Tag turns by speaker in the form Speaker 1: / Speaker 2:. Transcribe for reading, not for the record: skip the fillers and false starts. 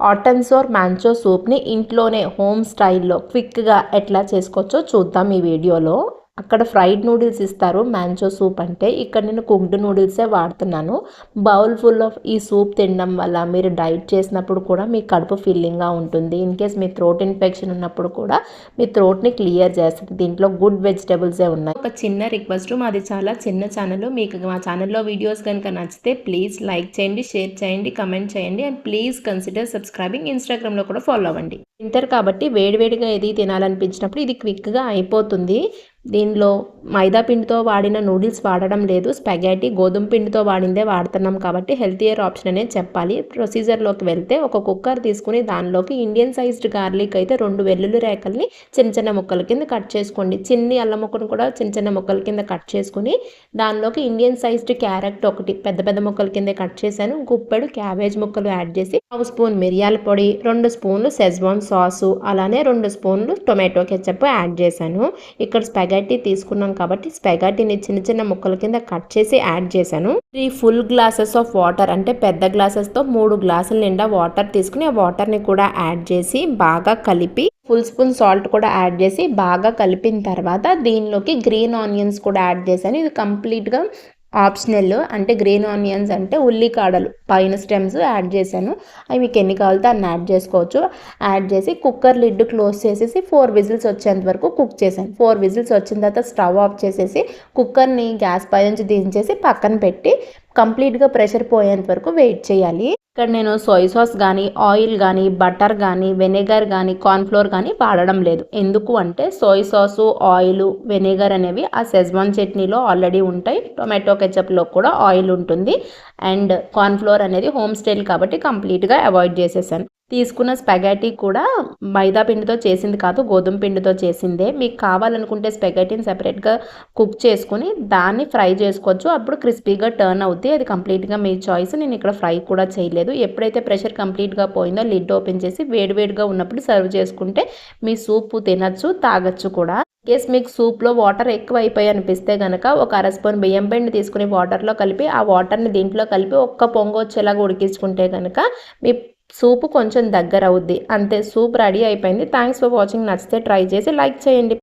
Speaker 1: ఆటన్సోర్ మ్యాంచో సూప్ని ఇంట్లోనే హోమ్ స్టైల్లో క్విక్గా ఎట్లా చేసుకోవచ్చో చూద్దాం ఈ వీడియోలో. అక్కడ ఫ్రైడ్ నూడిల్స్ ఇస్తారు మ్యాంచో సూప్ అంటే, ఇక్కడ నేను కుక్డ్ నూడిల్సే వాడుతున్నాను. బౌల్ ఫుల్ ఆఫ్ ఈ సూప్ తినడం వల్ల మీరు డైట్ చేసినప్పుడు కూడా మీ కడుపు ఫిల్లింగ్గా ఉంటుంది. In case me throat infection ఉన్నప్పుడు కూడా మీ థ్రోట్ని క్లియర్ చేస్తుంది. దీంట్లో గుడ్ వెజిటబుల్సే ఉన్నాయి. ఒక చిన్న రిక్వెస్ట్, మాది చాలా చిన్న ఛానల్. మీకు మా ఛానల్లో వీడియోస్ కనుక నచ్చితే ప్లీజ్ లైక్ చేయండి, షేర్ చేయండి, కమెంట్ చేయండి అండ్ ప్లీజ్ కన్సిడర్ సబ్స్క్రైబింగ్. ఇన్స్టాగ్రామ్లో కూడా ఫాలో అవ్వండి. వింటర్ కాబట్టి వేడివేడిగా ఏది తినాలనిపించినప్పుడు ఇది క్విక్గా అయిపోతుంది. దీనిలో మైదా పిండితో వాడిన నూడిల్స్ వాడడం లేదు, స్పాగెటీ గోధుమ పిండితో వాడిందే వాడుతున్నాం కాబట్టి హెల్తీయర్ ఆప్షన్ అనే చెప్పాలి. ప్రొసీజర్లోకి వెళ్తే ఒక కుక్కర్ తీసుకుని దానిలోకి ఇండియన్ సైజ్డ్ గార్లిక్ అయితే 2 వెల్లుల్లి రేకల్ని చిన్న చిన్న ముక్కల కింద కట్ చేసుకోండి. చిన్ని అల్లం ముక్కను కూడా చిన్న చిన్న ముక్కల కింద కట్ చేసుకుని దానిలోకి ఇండియన్ సైజ్డ్ క్యారెట్ ఒకటి పెద్ద పెద్ద ముక్కల కింద కట్ చేశాను. గుప్పెడు క్యాబేజ్ ముక్కలు యాడ్ చేసి 1 స్పూన్ మిరియాల పొడి, 2 స్పూన్లు షెజ్వాన్ సాసు, అలానే 2 స్పూన్లు టొమాటో కెచప్ యాడ్ చేశాను. ఇక్కడ స్పాగెటీ తీసుకున్నాం కాబట్టి స్పాగెటీని చిన్న చిన్న ముక్కల కింద కట్ చేసి యాడ్ చేశాను. 3 ఫుల్ గ్లాసెస్ ఆఫ్ వాటర్, అంటే పెద్ద గ్లాసెస్తో 3 గ్లాసుల నిండా వాటర్ తీసుకుని ఆ వాటర్ని కూడా యాడ్ చేసి బాగా కలిపి ఫుల్ స్పూన్ సాల్ట్ కూడా యాడ్ చేసి బాగా కలిపిన తర్వాత దీనిలోకి గ్రీన్ ఆనియన్స్ కూడా యాడ్ చేశాను. ఇది కంప్లీట్గా ఆప్షనల్, అంటే గ్రీన్ ఆనియన్స్ అంటే ఉల్లికాడలు పైన స్టెమ్స్ యాడ్ చేశాను. అవి మీకు ఎన్ని కావాలితే అన్ని యాడ్ చేసుకోవచ్చు. యాడ్ చేసి కుక్కర్ లిడ్ క్లోజ్ చేసేసి 4 విజిల్స్ వచ్చేంత వరకు కుక్ చేశాను. 4 విజిల్స్ వచ్చిన తర్వాత స్టవ్ ఆఫ్ చేసేసి కుక్కర్ని గ్యాస్ పై నుంచి దించేసి పక్కన పెట్టి కంప్లీట్గా ప్రెషర్ పోయేంత వరకు వెయిట్ చేయాలి. ఇక్కడ నేను సోయ్ సాస్ కానీ, ఆయిల్ కానీ, బటర్ కానీ, వెనిగర్ కానీ, కార్న్ఫ్లోర్ కానీ వాడడం లేదు. ఎందుకు అంటే సోయ్ సాసు, ఆయిల్, వెనిగర్ అనేవి ఆ షెజ్వాన్ చట్నీలో ఆల్రెడీ ఉంటాయి. టొమాటో కెచప్లో కూడా ఆయిల్ ఉంటుంది అండ్ కార్న్ఫ్లోర్ అనేది హోమ్ స్టైల్ కాబట్టి కంప్లీట్గా అవాయిడ్ చేసేసాను. తీసుకున్న స్పాగెటీ కూడా మైదా పిండితో చేసింది కాదు, గోధుమ పిండితో చేసిందే. మీకు కావాలనుకుంటే స్పాగెటీని సెపరేట్గా కుక్ చేసుకుని దాన్ని ఫ్రై చేసుకోవచ్చు, అప్పుడు క్రిస్పీగా టర్న్ అవుతుంది. అది కంప్లీట్గా మీ చాయిస్. నేను ఇక్కడ ఫ్రై కూడా చేయలేదు. ఎప్పుడైతే ప్రెషర్ కంప్లీట్గా పోయిందో లిడ్ ఓపెన్ చేసి వేడివేడిగా ఉన్నప్పుడు సర్వ్ చేసుకుంటే మీ సూప్ తినచ్చు, తాగొచ్చు కూడా. కేస్ మీకు సూప్లో వాటర్ ఎక్కువ అయిపోయి అనిపిస్తే కనుక ఒక 1/2 స్పూన్ బియ్యం పిండి తీసుకుని వాటర్లో కలిపి ఆ వాటర్ని దీంట్లో కలిపి ఒక్క పొంగు వచ్చేలాగా ఉడికించుకుంటే కనుక మీ సూపు కొంచెం దగ్గర అవుద్ది. అంతే, సూప్ రెడీ అయిపోయింది. Thanks for watching. నచ్చితే ట్రై చేసి లైక్ చేయండి.